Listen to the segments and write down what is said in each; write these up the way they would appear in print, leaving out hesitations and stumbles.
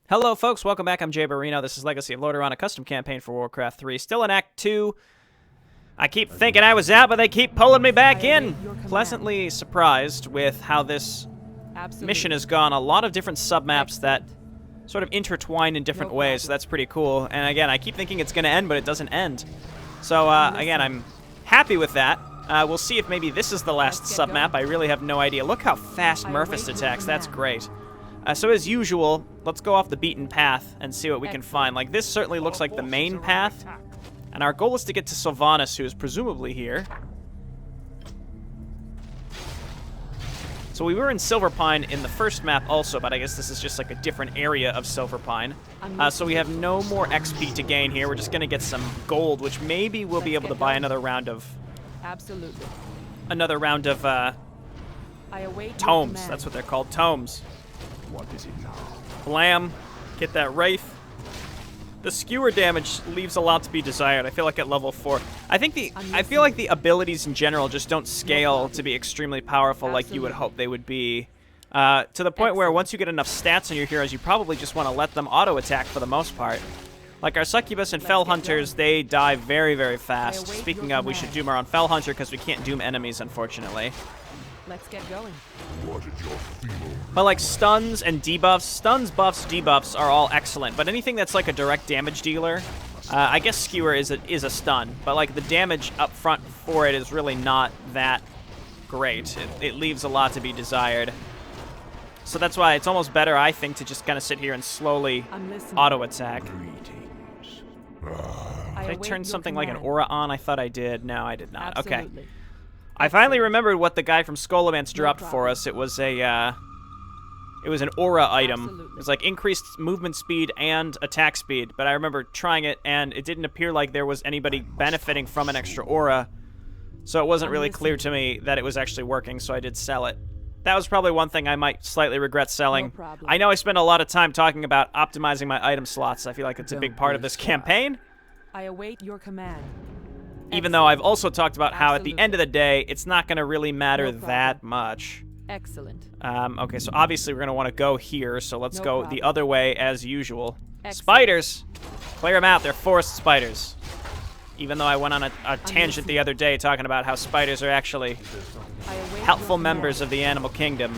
Hello folks, welcome back. I'm JayborinoPlays. This is Legacy of Lordaeron, a custom campaign for Warcraft 3. Still in Act 2. I keep thinking I was out, but they keep pulling me back in. Pleasantly surprised with how this mission has gone. A lot of different submaps that sort of intertwine in different ways, so that's pretty cool. And again, I keep thinking it's going to end, but it doesn't end. So again, I'm happy with that. We'll see if maybe this is the last submap. I really have no idea. Look how fast Murphist attacks. That's great. So as usual, let's go off the beaten path and see what we can find. Like, this certainly looks like the main path. And our goal is to get to Sylvanas, who is presumably here. So we were in Silverpine in the first map also, but I guess this is just like a different area of Silverpine. So we have no more XP to gain here. We're just going to get some gold, which maybe we'll be able to buy another round of... Absolutely. Another round of tomes. That's what they're called, tomes. What is it now? Blam. Get that Wraith. The skewer damage leaves a lot to be desired. I feel like at level 4. I feel like the abilities in general just don't scale to be extremely powerful like you would hope they would be. To the point where once you get enough stats on your heroes, you probably just want to let them auto-attack for the most part. Like our Succubus and Fell Hunters, they die very, very fast. Speaking of, we should doom our own Fell Hunter because we can't doom enemies, unfortunately. Let's get going. What is your feeble? But like stuns and debuffs, stuns, buffs, debuffs are all excellent. But anything that's like a direct damage dealer, I guess Skewer is a stun. But like the damage up front for it is really not that great. It leaves a lot to be desired. So that's why it's almost better, I think, to just kind of sit here and slowly auto-attack. Did I turn something like an aura on? I thought I did. No, I did not. Okay. I finally remembered what the guy from Scholomance dropped for us. It was a, it was an aura item. It was like increased movement speed and attack speed. But I remember trying it, and it didn't appear like there was anybody benefiting from an extra aura. So it wasn't really clear to me that it was actually working, so I did sell it. That was probably one thing I might slightly regret selling. I know I spent a lot of time talking about optimizing my item slots. I feel like it's a big part of this campaign. I await your command. Even though I've also talked about how at the end of the day, it's not going to really matter that much. Excellent. Okay, so obviously we're going to want to go here, so let's go the other way as usual. Spiders! Clear them out, they're forest spiders. Even though I went on a tangent the other day talking about how spiders are actually helpful members of the animal kingdom.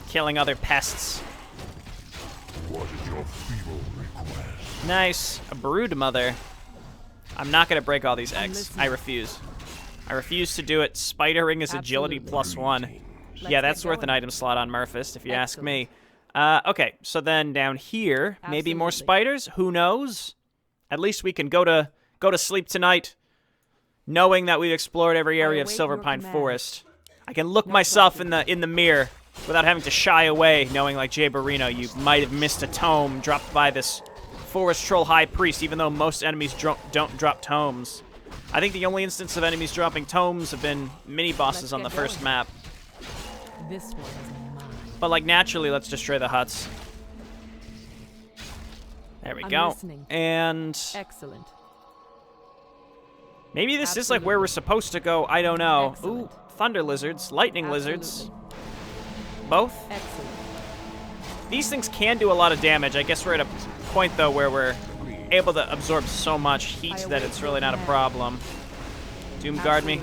Killing other pests. What is your feeble request? Nice. A brood mother. I'm not going to break all these eggs. I refuse. I refuse to do it. Spider ring is agility +1. Yeah, that's worth an item slot on Murphist, if you ask me. Okay, so then down here, maybe more spiders? Who knows? At least we can go to sleep tonight, knowing that we've explored every area of Silverpine Forest. I can look myself in the mirror without having to shy away, knowing like Jayborino, you might have missed a tome dropped by this Forest Troll High Priest, even though most enemies don't drop tomes. I think the only instance of enemies dropping tomes have been mini-bosses on the first map. This one is mine. But like naturally, let's destroy the huts. There we go. And excellent. Maybe this is like where we're supposed to go. I don't know. Ooh, thunder lizards, lightning lizards. Both? Excellent. These things can do a lot of damage. I guess we're at a point though where we're able to absorb so much heat that it's really not a problem. Doom guard me.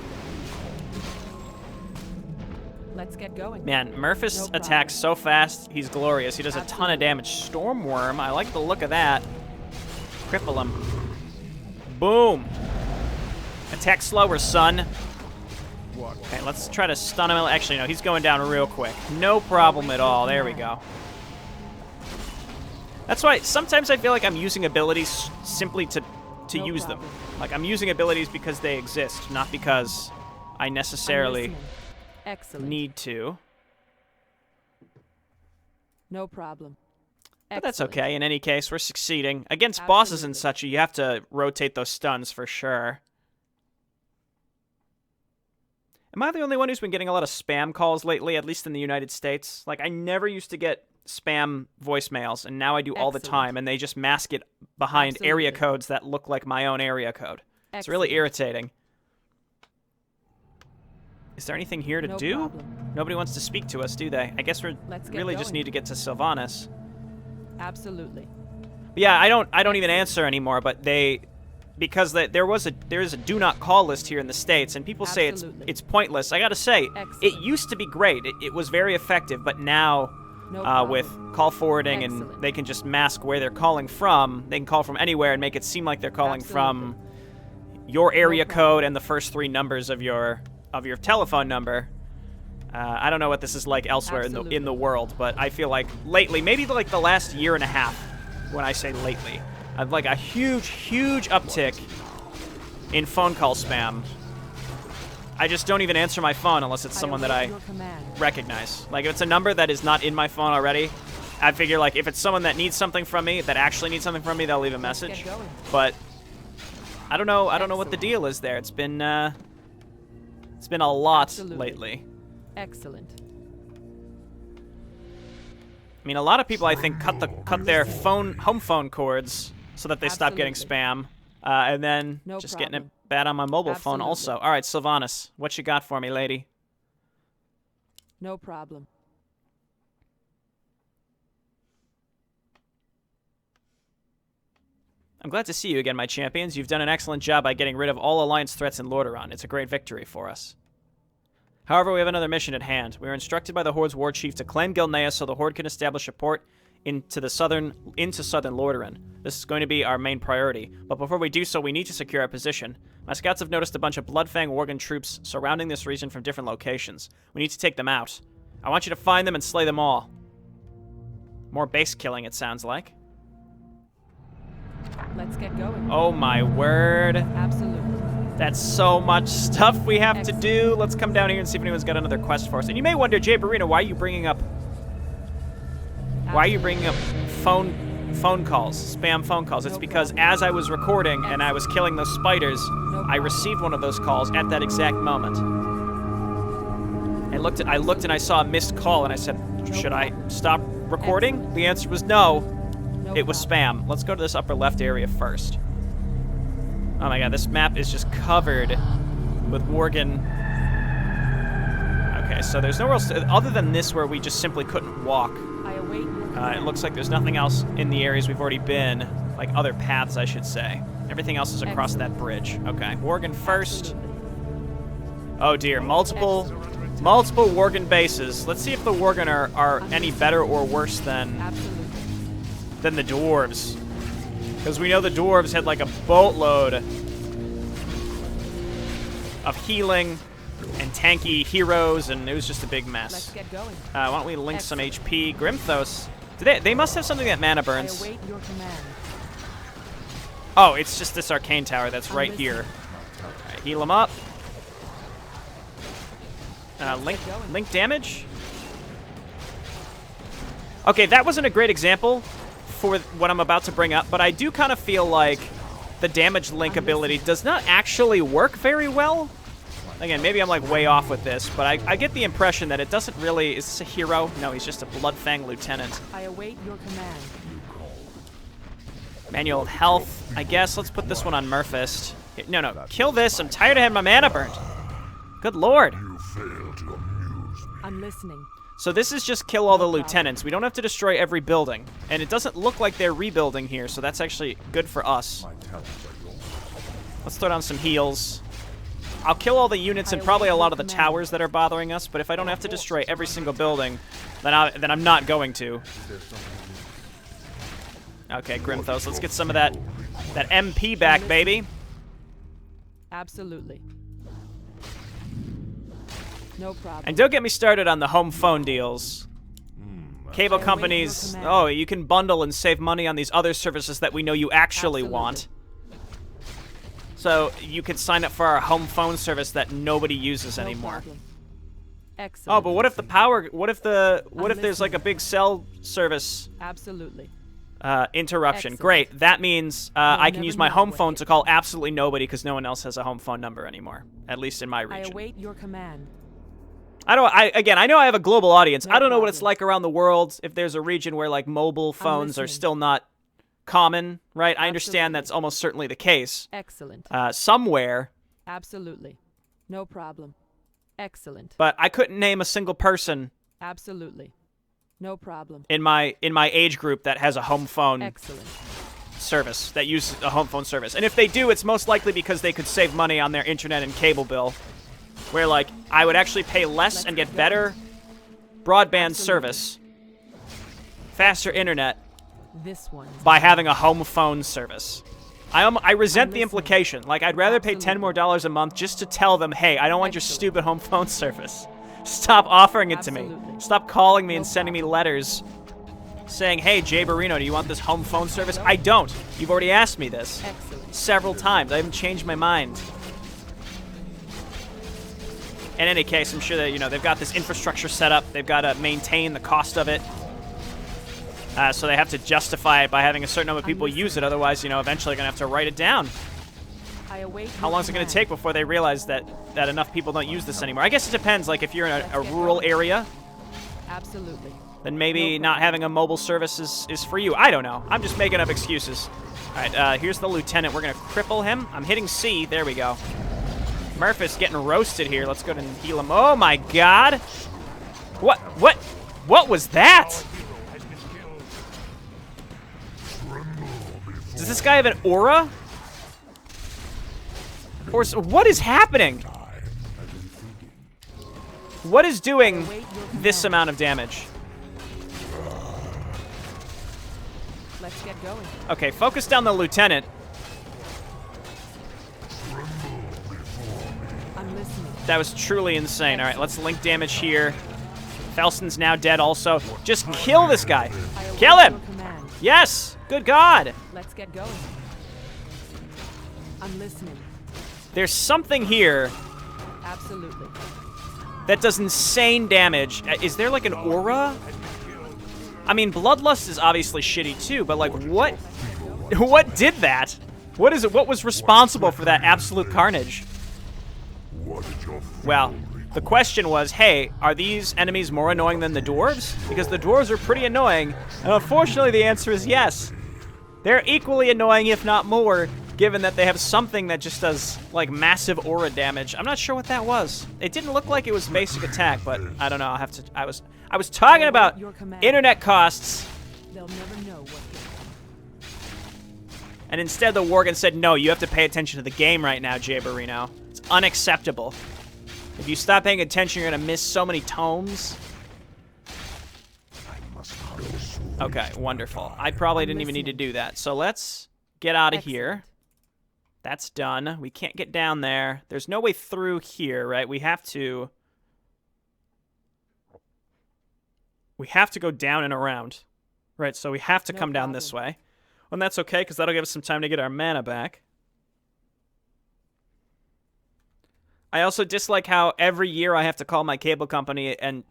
Let's get going. Man, Murphist attacks so fast, he's glorious. He does a ton of damage. Stormworm, I like the look of that. Cripple him. Boom. Attack slower, son. Okay, let's try to stun him. Actually, no, he's going down real quick. No problem at all. There we go. That's why sometimes I feel like I'm using abilities simply to use them. Like, I'm using abilities because they exist, not because I necessarily need to. No problem. But that's okay. In any case, we're succeeding. Against bosses and such, you have to rotate those stuns for sure. Am I the only one who's been getting a lot of spam calls lately, at least in the United States? Like, I never used to get spam voicemails, and now I do all the time, and they just mask it behind area codes that look like my own area code. It's really irritating. Is there anything here to do? Nobody wants to speak to us, do they? I guess we really just need to get to Sylvanas. Absolutely. Yeah, I don't even answer anymore, but because there is a do not call list here in the States, and people say Absolutely. it's pointless. I gotta say, Excellent. it used to be great. It was very effective, but now No with problem. call forwarding Excellent. and they can just mask where they're calling from. They can call from anywhere and make it seem like they're calling from your area code and the first 3 numbers of your telephone number. I don't know what this is like elsewhere in the world, but I feel like lately, maybe like the last year and a half, when I say lately, I've like a huge uptick in phone call spam. I just don't even answer my phone unless it's someone that I recognize. Like if it's a number that is not in my phone already, I figure like if it's someone that needs something from me, that actually needs something from me, they'll leave a message. But I don't know what the deal is there. It's been a lot lately. Excellent. I mean, a lot of people, I think, cut their home phone cords so that they stop getting spam, and then just getting it bad on my mobile phone also. All right, Sylvanas, what you got for me, lady? No problem. I'm glad to see you again, my champions. You've done an excellent job by getting rid of all Alliance threats in Lordaeron. It's a great victory for us. However, we have another mission at hand. We are instructed by the Horde's war chief to claim Gilneas so the Horde can establish a port into southern Lordaeron. This is going to be our main priority, but before we do so, we need to secure our position. My scouts have noticed a bunch of Bloodfang Worgen troops surrounding this region from different locations. We need to take them out. I want you to find them and slay them all. More base killing, it sounds like. Let's get going. Oh my word. Absolutely. That's so much stuff we have to do. Let's come down here and see if anyone's got another quest for us. And you may wonder, JayborinoPlays, why are you bringing up phone calls, spam phone calls? It's because as I was recording and I was killing those spiders, I received one of those calls at that exact moment. I looked and I saw a missed call and I said, should I stop recording? The answer was no. It was spam. Let's go to this upper left area first. Oh my god, this map is just covered with Worgen. Okay, so there's nowhere else other than this where we just simply couldn't walk. It looks like there's nothing else in the areas we've already been, like other paths, I should say. Everything else is across that bridge. Okay, Worgen first. Oh dear, multiple Worgen bases. Let's see if the Worgen are any better or worse than the dwarves. Because we know the dwarves had like a boatload of healing and tanky heroes, and it was just a big mess. Let's get going. Why don't we link some HP? Grimthos. They must have something that mana burns. I await your command. Oh, it's just this arcane tower that's right here. Alright, heal him up. Link damage. Okay, that wasn't a great example for what I'm about to bring up, but I do kind of feel like the damage link ability does not actually work very well. Again, maybe I'm like way off with this, but I get the impression that it doesn't really... Is this a hero? No, he's just a Bloodfang lieutenant. I await your command. Manual of health, I guess. Let's put this one on Murphist. No, kill this. I'm tired of having my mana burnt. Good lord. You fail to amuse me. I'm listening. So this is just kill all the lieutenants. We don't have to destroy every building. And it doesn't look like they're rebuilding here, so that's actually good for us. Let's throw down some heals. I'll kill all the units and probably a lot of the towers that are bothering us, but if I don't have to destroy every single building, then I'm not going to. Okay, Grimthos, let's get some of that MP back, baby. Absolutely. No problem. And don't get me started on the home phone deals. Cable companies, oh, you can bundle and save money on these other services that we know you actually want. So you could sign up for our home phone service that nobody uses anymore. Excellent. Oh, but what if the power, what if there's like a big cell service Absolutely. Interruption? Excellent. Great. That means I can use my home phone to call absolutely nobody because no one else has a home phone number anymore, at least in my region. I await your command. I know I have a global audience. I don't know what it's like around the world if there's a region where like mobile phones are still not common, right? I understand that's almost certainly the case. Excellent. Somewhere. Absolutely. No problem. Excellent. But I couldn't name a single person. Absolutely. No problem. in my age group that has a home phone Excellent. service, that uses a home phone service. And if they do, it's most likely because they could save money on their internet and cable bill, where, like, I would actually pay less and get better broadband service, faster internet, This one. by having a home phone service. I resent the implication. Like, I'd rather pay $10 more a month just to tell them, hey, I don't want your stupid home phone service. Stop offering it to me. Stop calling me and sending me letters saying, hey, Jayborino, do you want this home phone service? I don't. You've already asked me this several times. I haven't changed my mind. In any case, I'm sure that, you know, they've got this infrastructure set up. They've got to maintain the cost of it. So they have to justify it by having a certain number of people use it. Otherwise, you know, eventually they're going to have to write it down. How long is it going to take before they realize that enough people don't use this anymore? I guess it depends. Like, if you're in a rural area, Absolutely. then maybe not having a mobile service is for you. I don't know. I'm just making up excuses. All right, here's the lieutenant. We're going to cripple him. I'm hitting C. There we go. Murph is getting roasted here. Let's go and heal him. Oh, my God. What was that? Does this guy have an aura? Or what is happening? What is doing this amount of damage? Let's get going. Okay, focus down the lieutenant. I'm listening. That was truly insane. All right, let's link damage here. Felston's now dead also. Just kill this guy. Kill him! Yes! Good God! Let's get going. I'm listening. There's something here Absolutely. that does insane damage. Is there like an aura? I mean, Bloodlust is obviously shitty too, but like what did that? What is it? What was responsible for that absolute carnage? Well, the question was, hey, are these enemies more annoying than the dwarves? Because the dwarves are pretty annoying, and unfortunately the answer is yes. They're equally annoying, if not more, given that they have something that just does, like, massive aura damage. I'm not sure what that was. It didn't look like it was basic attack, but I don't know. I'll have to... I was talking about internet costs, They'll never know what and instead the Worgen said, no, you have to pay attention to the game right now, Jayborino. It's unacceptable. If you stop paying attention, you're going to miss so many tomes. Okay, wonderful. I probably didn't even need to do that. So let's get out of here. That's done. We can't get down there. There's no way through here, right? We have to go down and around. Right, so we have to come down this way. And that's okay, because that'll give us some time to get our mana back. I also dislike how every year I have to call my cable company and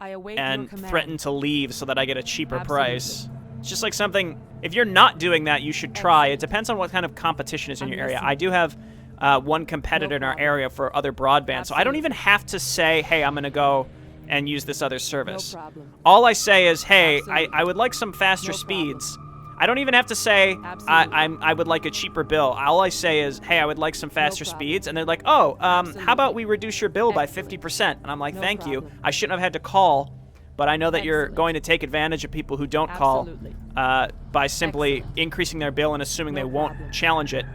threaten to leave so that I get a cheaper price. It's just like something, if you're not doing that, you should try. It depends on what kind of competition is in your area. I do have one competitor in our area for other broadband, so I don't even have to say, hey, I'm going to go and use this other service. All I say is, hey, I would like some faster speeds. I don't even have to say I would like a cheaper bill. All I say is, hey, I would like some faster speeds. And they're like, oh, how about we reduce your bill by 50%? And I'm like, thank you. I shouldn't have had to call, but I know that you're going to take advantage of people who don't call by simply increasing their bill and assuming they won't challenge it.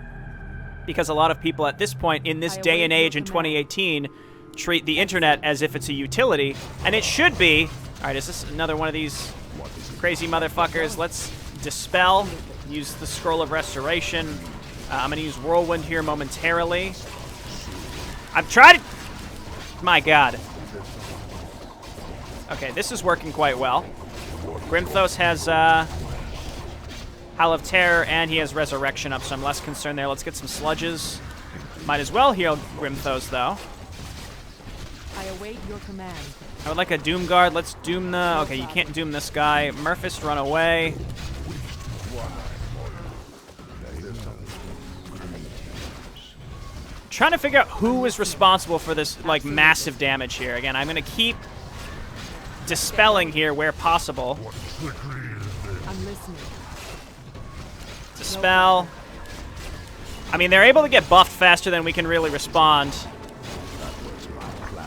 Because a lot of people at this point, in this day and age in 2018, treat the internet as if it's a utility. And it should be. All right, is this another one of these crazy motherfuckers? Let's dispel, use the Scroll of Restoration. I'm going to use Whirlwind here momentarily. I've tried it. My God. Okay, this is working quite well. Grimthos has Howl of Terror, and he has Resurrection up, so I'm less concerned there. Let's get some sludges. Might as well heal Grimthos, though. I await your command. I would like a Doom Guard. Let's doom the... Okay, you can't doom this guy. Murphys, run away. Trying to figure out who is responsible for this, like, massive damage here. Again, I'm going to keep dispelling here where possible. I'm listening. Dispel. I mean, they're able to get buffed faster than we can really respond.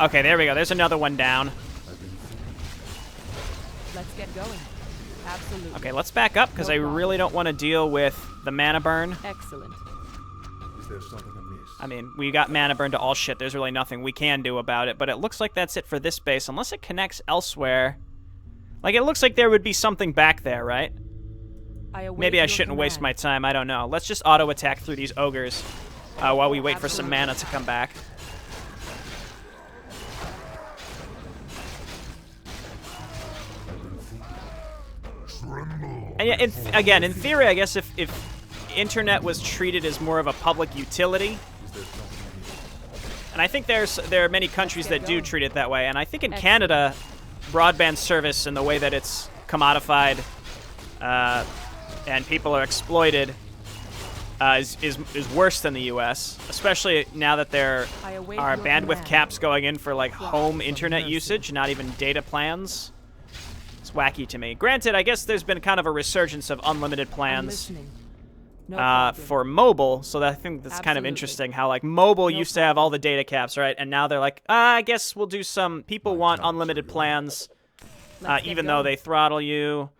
Okay, there we go. There's another one down. Let's get going. Absolutely. Okay, let's back up, because I really don't want to deal with the mana burn. Excellent. Is there something amiss? I mean, we got mana burn to all shit. There's really nothing we can do about it, but it looks like that's it for this base, unless it connects elsewhere. Like, it looks like there would be something back there, right? Maybe I shouldn't waste my time. I don't know. Let's just auto-attack through these ogres while we wait for some mana to come back. And yeah, again, in theory, I guess if internet was treated as more of a public utility, and I think there are many countries that do treat it that way, and I think in Canada, broadband service and the way that it's commodified and people are exploited is worse than the U.S., especially now that there are bandwidth caps going in for like home internet usage, not even data plans. It's wacky to me. Granted, I guess there's been kind of a resurgence of unlimited plans for mobile, so I think that's kind of interesting how like mobile used to have all the data caps, right? And now they're like, I guess we'll do some, people want unlimited plans, even though they throttle you.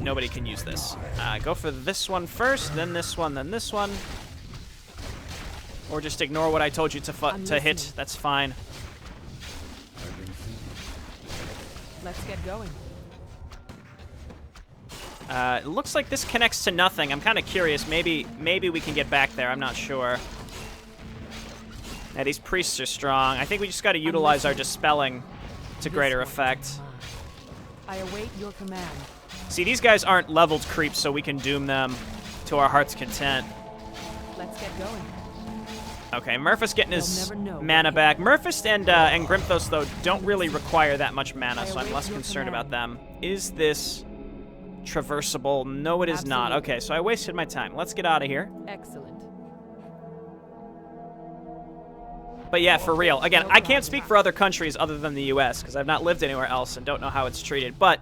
Nobody can use this. Go for this one first, then this one, then this one. Or just ignore what I told you to hit. That's fine. Let's get going. It looks like this connects to nothing. I'm kind of curious. Maybe we can get back there. I'm not sure. Yeah, these priests are strong. I think we just got to utilize our dispelling to greater effect. I await your command. See, these guys aren't leveled creeps, so we can doom them to our heart's content. Let's get going. Okay, Murphys getting his mana back. Murphys and Grimthos, though, don't really require that much mana, so I'm less concerned about them. Is this traversable? No, it is not. Okay, so I wasted my time. Let's get out of here. Excellent. But yeah, for real. Again, I can't speak for other countries other than the U.S., because I've not lived anywhere else and don't know how it's treated. But,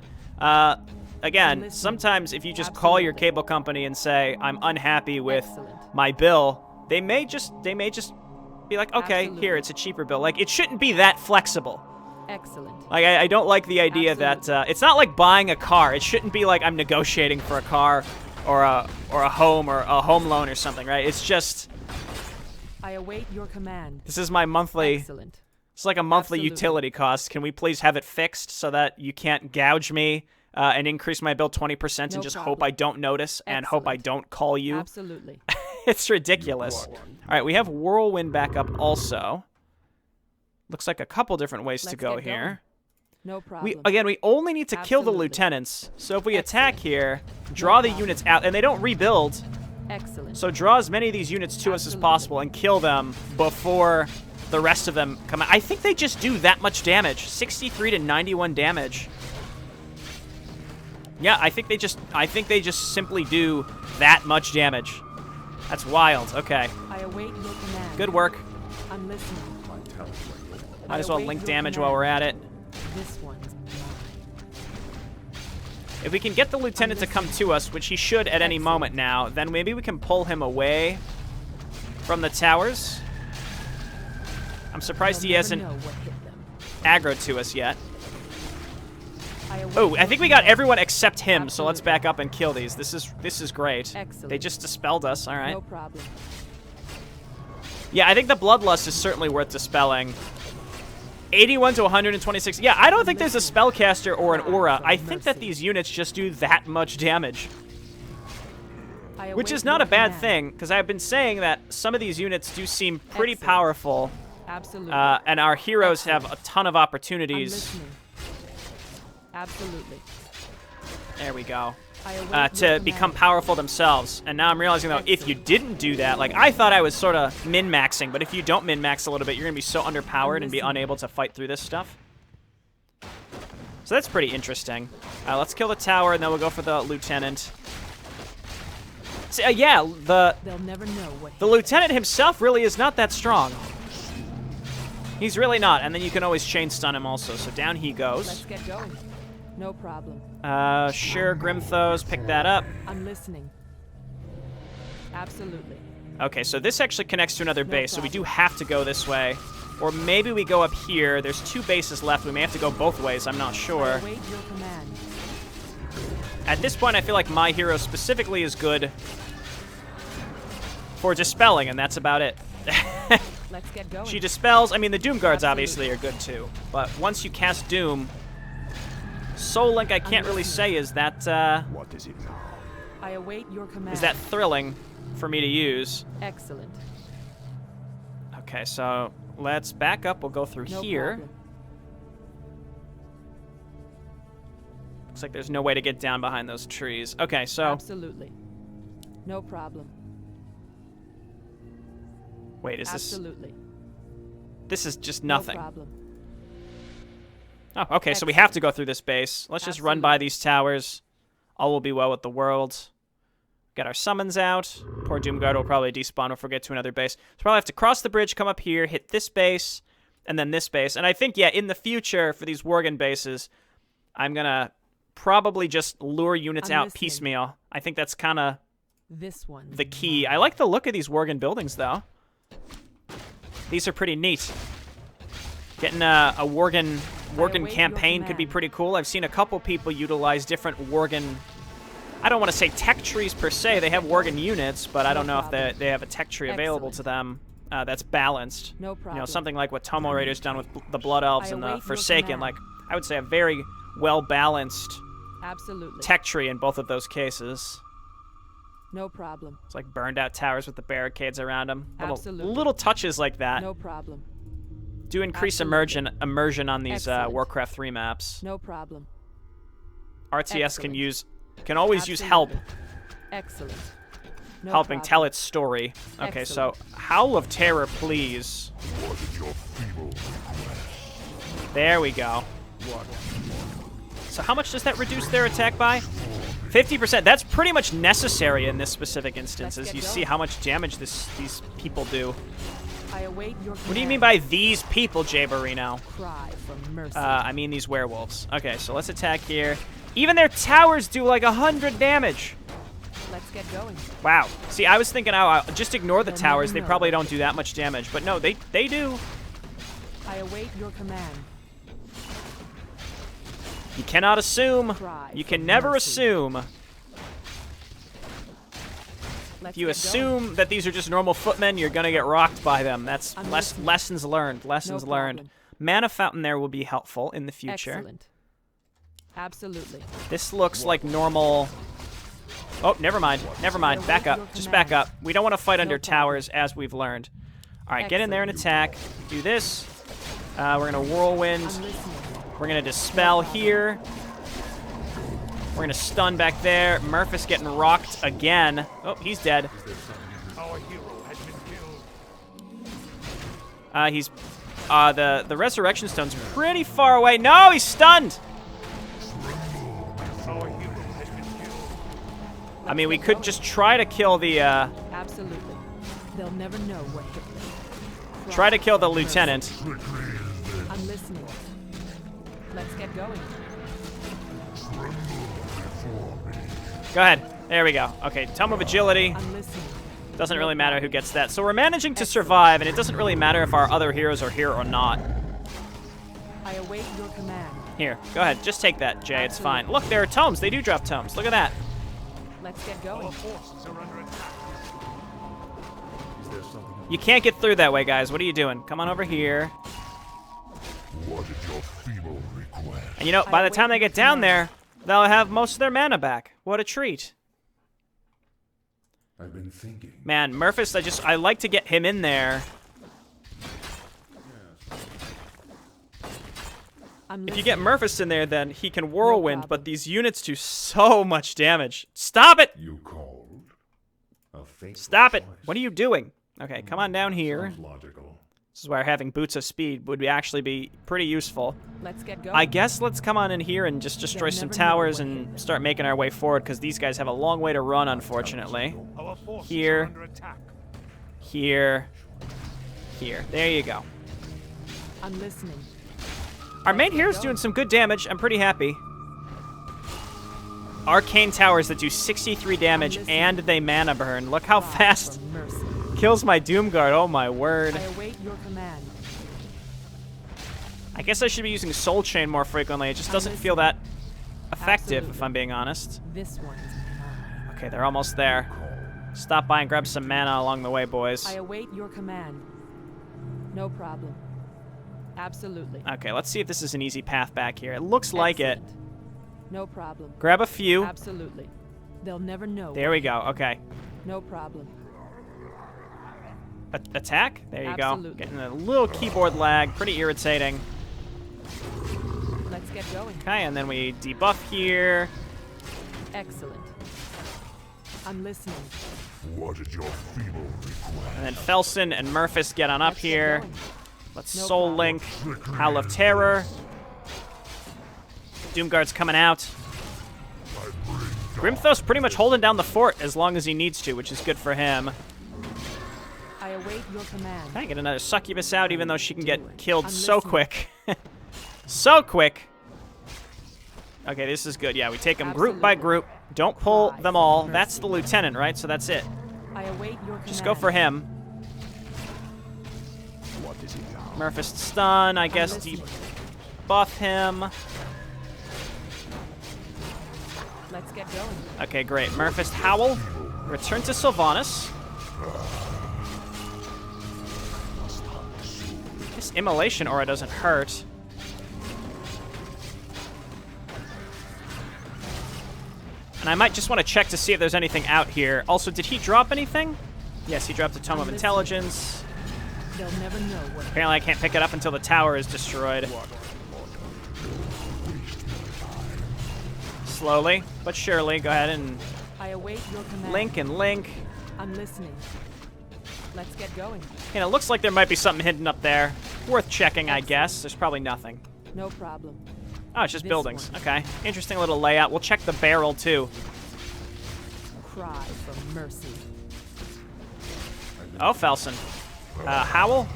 again, sometimes if you just call your cable company and say, I'm unhappy with my bill, they may just be like, okay, here, it's a cheaper bill. Like, it shouldn't be that flexible. Excellent. Like, I don't like the idea that it's not like buying a car. It shouldn't be like I'm negotiating for a car or a home or a home loan or something, right? It's just, I await your command. this is my monthly. Excellent. It's like a monthly utility cost. Can we please have it fixed so that you can't gouge me and increase my bill 20% and just hope I don't notice and hope I don't call you? Absolutely. It's ridiculous. All right, we have Whirlwind back up also. Looks like a couple different ways to go here. No problem. We only need to kill the lieutenants. So if we attack here, draw the units out, and they don't rebuild. Excellent. So draw as many of these units to us as possible and kill them before the rest of them come out. I think they just do that much damage. 63 to 91 damage. Yeah, I think they just simply do that much damage. That's wild. Okay. I await your command. Good work. I'm listening. Might as well link damage while we're at it. This one's mine. If we can get the lieutenant to come to us, which he should at any moment now, then maybe we can pull him away from the towers. I'm surprised he hasn't aggroed to us yet. Oh, I think we got everyone except him, so let's back up and kill these. This is great. Excellent. They just dispelled us. All right. No problem. Yeah, I think the Bloodlust is certainly worth dispelling. 81 to 126. Yeah, I don't think there's a spellcaster or an aura. I think that these units just do that much damage. Which is not a bad thing, because I've been saying that some of these units do seem pretty powerful. Absolutely. And our heroes have a ton of opportunities. Absolutely. There we go. To become powerful themselves. And now I'm realizing, though, if you didn't do that, like, I thought I was sort of min-maxing, but if you don't min-max a little bit, you're going to be so underpowered and be unable to fight through this stuff. So that's pretty interesting. Let's kill the tower, and then we'll go for the lieutenant. So, yeah, They'll never know what the lieutenant himself really is not that strong. He's really not, and then you can always chain stun him also. So down he goes. Let's get going. No problem. Sure, Grimthos, pick that up. I'm listening. Absolutely. Okay, so this actually connects to another base, so we do have to go this way. Or maybe we go up here. There's 2 bases left. We may have to go both ways. I'm not sure. Await your command. At this point, I feel like my hero specifically is good for dispelling, and that's about it. Let's get going. She dispels. I mean, the Doom Guards obviously are good too. But once you cast Doom, Soul Link, I can't really say is that, What is it now? I await your command. is that thrilling for me to use. Excellent. Okay, so let's back up. We'll go through No here. problem. Looks like there's no way to get down behind those trees. Okay, so Absolutely. No problem. wait, is Absolutely. this is just No nothing. problem. Oh, okay, so we have to go through this base. Let's just run by these towers. All will be well with the world. Get our summons out. Poor Doomguard will probably despawn if we get to another base. So probably have to cross the bridge, come up here, hit this base, and then this base. And I think, yeah, in the future, for these Worgen bases, I'm going to probably just lure units out piecemeal. I think that's kind of This one. the key. I like the look of these Worgen buildings, though. These are pretty neat. Getting a Worgen campaign could be pretty cool. I've seen a couple people utilize different Worgen... I don't want to say tech trees per se. They have Worgen units, but I don't know if they have a tech tree available to them that's balanced. No problem. You know, something like what Tomo Raiders done with the Blood Elves and the await your Forsaken. command. Like, I would say a very well-balanced Absolutely. tech tree in both of those cases. No problem. It's like burned out towers with the barricades around them. Absolutely. Little touches like that No problem. do increase Absolutely. immersion on these Excellent. Warcraft 3 maps. No problem. RTS Excellent. can always use help Excellent. No helping problem. tell its story. Okay, so Howl of Terror, please. What is your feeble There we go. So how much does that reduce their attack by? 50%. That's pretty much necessary in this specific instance, as you see how much damage these people do. I await your What do you mean by these people, Jayborino? cry for mercy? I mean these werewolves. Okay, so let's attack here. Even their towers do like 100 damage. Let's get going. Wow. See, I was thinking, oh, just ignore the They'll towers. never They know. probably don't do that much damage. But no, they do. I await your command. You cannot assume. Cry You for can never mercy. assume. Let's If you get going. assume that these are just normal footmen, you're gonna get rocked by them. That's I'm lessons learned. Lessons No learned. problem. Mana fountain there will be helpful in the future. Excellent. Absolutely. This looks like normal. Oh, never mind. Never mind. Back up. Just back up. We don't want to fight under problem. towers, as we've learned. All right, get in there and attack. Do this. We're gonna whirlwind. I'm listening. We're gonna dispel here. We're gonna stun back there. Murphys getting rocked again. Oh, he's dead. Our hero has been killed. He's the resurrection stone's pretty far away. No, he's stunned. Our hero has been killed. I mean, we could just try to kill the Absolutely. They'll never know what hit them. try to kill the lieutenant. I'm listening. Let's get going. Go ahead. There we go. Okay, Tome of Agility. I'm listening. Doesn't really matter who gets that. So we're managing to survive, and it doesn't really matter if our other heroes are here or not. I await your command. Here, go ahead. Just take that, Jay. It's fine. Look, there are tomes. They do drop tomes. Look at that. Let's get going. Our forces are under attack. Is there something You can't get through that way, guys. What are you doing? Come on over here. What is your feeble request? And you know, by the time they get down there, they'll have most of their mana back. What a treat. I've been thinking. Man, Murphys, I like to get him in there. I'm If you get listening. Murphys in there, then he can whirlwind, problem. but these units do so much damage. Stop it! You called. A fateful Stop it! choice. What are you doing? Okay, come on down here. Sounds logical. This is where having boots of speed would actually be pretty useful. Let's get going. I guess let's come on in here and just destroy some towers and start making our way forward, because these guys have a long way to run, unfortunately. Our forces Here. are under attack. Here. Here. There you go. I'm listening. Our main hero's doing some good damage. I'm pretty happy. Arcane towers that do 63 damage and they mana burn. Look how Cry fast for mercy. kills my Doomguard. Oh my word. I await your command. I guess I should be using Soul Chain more frequently. It just doesn't feel that effective, if Absolutely. I'm being honest. This one's mine. Okay, they're almost there. Stop by and grab some mana along the way, boys. I await your command. No problem. Absolutely. Okay, let's see if this is an easy path back here. It looks like it. Excellent. No problem. Grab a few. Absolutely. They'll never know. There we go. Okay. No problem. Attack? There you Absolutely. go. Getting a little keyboard lag. Pretty irritating. Let's get going. Okay, and then we debuff here. Excellent. I'm listening. What is your feeble request? And then Felson and Murphys get on up Let's get here. going. Let's No Soul problem. Link. Howl of Terror. Doomguard's coming out. Grimthos pretty much holding down the fort as long as he needs to, which is good for him. I await your command. Can I get another Succubus out, even though she can get killed I'm so listening. quick? So quick. Okay, this is good. Yeah, we take them group by Absolutely. group. Don't pull Cry them for all. mercy. That's the lieutenant, right? So that's it. I await your command. Just go for him. What is it now? Murphys stun, I I'm guess. listening. Debuff him. Let's get going. Okay, great. Murphys Howl. Return to Sylvanas. This Immolation Aura doesn't hurt. And I might just want to check to see if there's anything out here. Also, did he drop anything? Yes, he dropped a Tome of I'm listening. Intelligence. They'll never know what. Apparently I can't pick it up until the tower is destroyed. Slowly, but surely, go ahead and I await your command. link and link. I'm listening. Let's get going. And it looks like there might be something hidden up there. Worth checking, I guess. There's probably nothing. No problem. Oh, it's just This buildings. one. Okay. Interesting little layout. We'll check the barrel, too. Cry for mercy. Oh, Felson. Howl?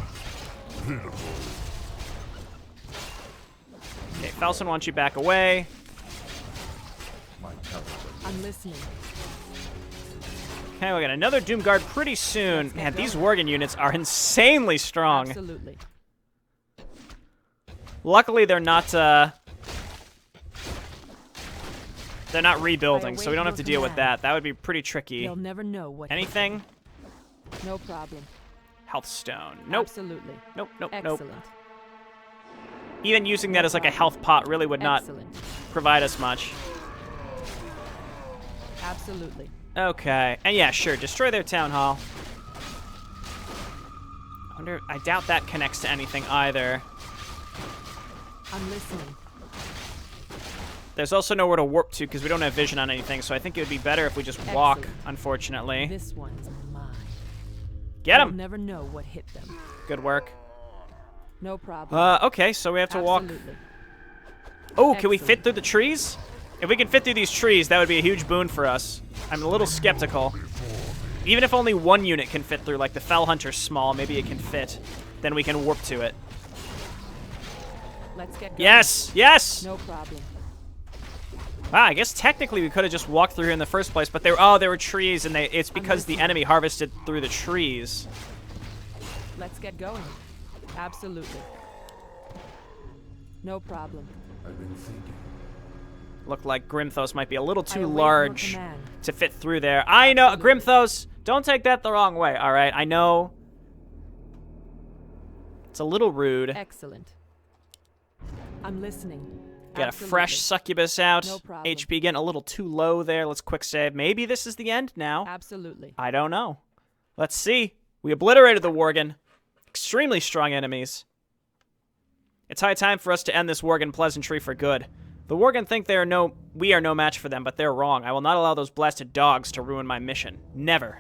Okay, Felson wants you back away. I'm listening. Okay, we got another Doomguard pretty soon. Let's get Man, these going. Worgen units are insanely strong. Absolutely. Luckily, they're not rebuilding, so we don't have to deal with that. That would be pretty tricky. They'll never know what. Anything? No problem. Health stone. Nope. Absolutely. Nope, nope, Excellent. nope. Even using that as like a health pot really would not Excellent. provide us much. Absolutely. Okay. And yeah, sure, destroy their town hall. I doubt that connects to anything either. I'm listening. There's also nowhere to warp to because we don't have vision on anything, so I think it would be better if we just walk, Excellent. unfortunately. This one's mine. Get They'll him! never know what hit them. Good work. No problem. Okay, so we have to walk. Absolutely. Oh, can we fit Excellent. through the trees? If we can fit through these trees, that would be a huge boon for us. I'm a little skeptical. Even if only one unit can fit through, like the Fell Hunter's small, maybe it can fit. Then we can warp to it. Let's get going. Yes! Yes! No problem. Wow, I guess technically we could have just walked through here in the first place, but there were trees, and it's because the enemy harvested through the trees. Let's get going. Absolutely. No problem. I've been thinking. Looked like Grimthos might be a little I too await your large command. to fit through there. I know, Absolutely. Grimthos, don't take that the wrong way, all right? I know it's a little rude. Excellent. I'm listening. Got a Absolutely. fresh succubus out. No problem. HP getting a little too low there. Let's quick save. Maybe this is the end now. Absolutely. I don't know. Let's see. We obliterated the Worgen. Extremely strong enemies. It's high time for us to end this Worgen pleasantry for good. The Worgen think we are no match for them, but they're wrong. I will not allow those blasted dogs to ruin my mission. Never.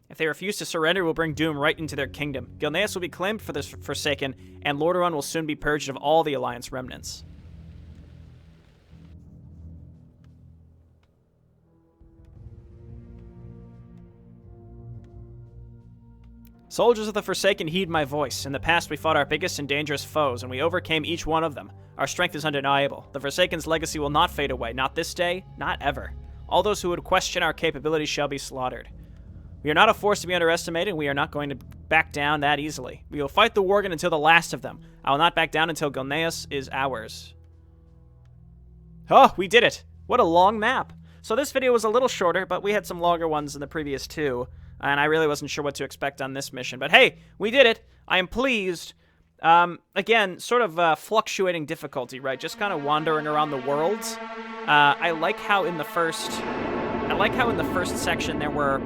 If they refuse to surrender, we'll bring doom right into their kingdom. Gilneas will be claimed for this Forsaken, and Lordaeron will soon be purged of all the Alliance remnants. Soldiers of the Forsaken heed my voice. In the past, we fought our biggest and dangerous foes, and we overcame each one of them. Our strength is undeniable. The Forsaken's legacy will not fade away, not this day, not ever. All those who would question our capabilities shall be slaughtered. We are not a force to be underestimated, and we are not going to back down that easily. We will fight the Worgen until the last of them. I will not back down until Gilneas is ours. Oh, we did it. What a long map. So this video was a little shorter, but we had some longer ones in the previous two, and I really wasn't sure what to expect on this mission. But hey, we did it. I am pleased. Again, sort of fluctuating difficulty, right? Just kind of wandering around the worlds. I like how in the first section there were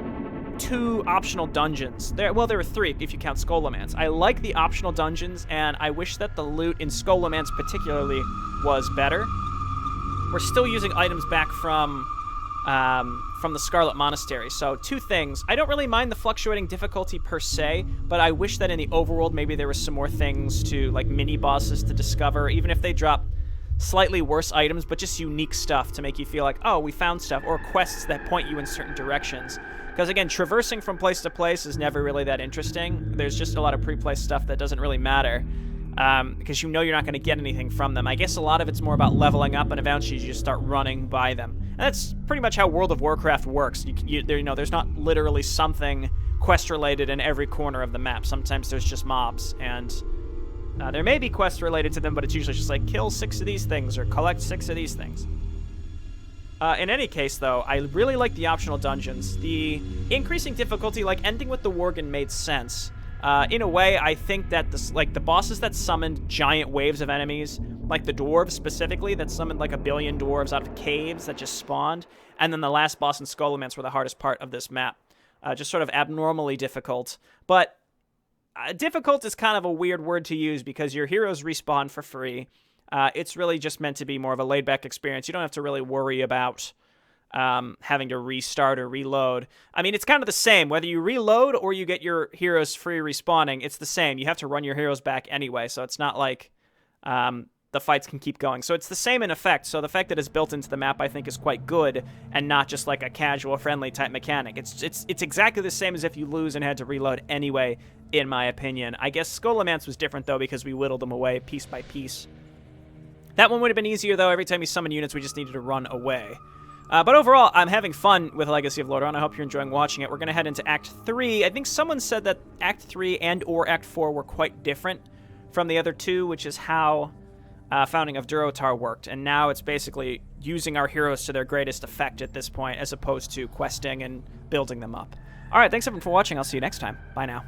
2 optional dungeons. There were 3 if you count Scholomance. I like the optional dungeons, and I wish that the loot in Scholomance particularly was better. We're still using items back from the Scarlet Monastery. So 2 things. I don't really mind the fluctuating difficulty per se, but I wish that in the overworld maybe there was some more things to, like, mini-bosses to discover, even if they drop slightly worse items, but just unique stuff to make you feel like, oh, we found stuff, or quests that point you in certain directions. Because, again, traversing from place to place is never really that interesting. There's just a lot of pre-placed stuff that doesn't really matter. Because you know you're not going to get anything from them. I guess a lot of it's more about leveling up, and eventually you just start running by them. And that's pretty much how World of Warcraft works. There's not literally something quest-related in every corner of the map. Sometimes there's just mobs, and there may be quests related to them, but it's usually just like, kill 6 of these things, or collect 6 of these things. In any case, though, I really like the optional dungeons. The increasing difficulty, like ending with the Worgen, made sense. In a way, I think that the bosses that summoned giant waves of enemies, like the dwarves specifically, that summoned like 1 billion dwarves out of caves that just spawned, and then the last boss in Scholomance were the hardest part of this map. Just sort of abnormally difficult. But difficult is kind of a weird word to use because your heroes respawn for free. It's really just meant to be more of a laid-back experience. You don't have to really worry about having to restart or reload. I mean, it's kind of the same. Whether you reload or you get your heroes free respawning, it's the same. You have to run your heroes back anyway, so it's not like the fights can keep going. So it's the same in effect, so the fact that it's built into the map, I think, is quite good, and not just like a casual, friendly type mechanic. It's exactly the same as if you lose and had to reload anyway, in my opinion. I guess Scholomance was different, though, because we whittled them away piece by piece. That one would have been easier, though. Every time you summon units, we just needed to run away. But overall, I'm having fun with Legacy of Lordaeron. I hope you're enjoying watching it. We're going to head into Act 3. I think someone said that Act 3 and or Act 4 were quite different from the other 2, which is how Founding of Durotar worked. And now it's basically using our heroes to their greatest effect at this point, as opposed to questing and building them up. All right, thanks everyone for watching. I'll see you next time. Bye now.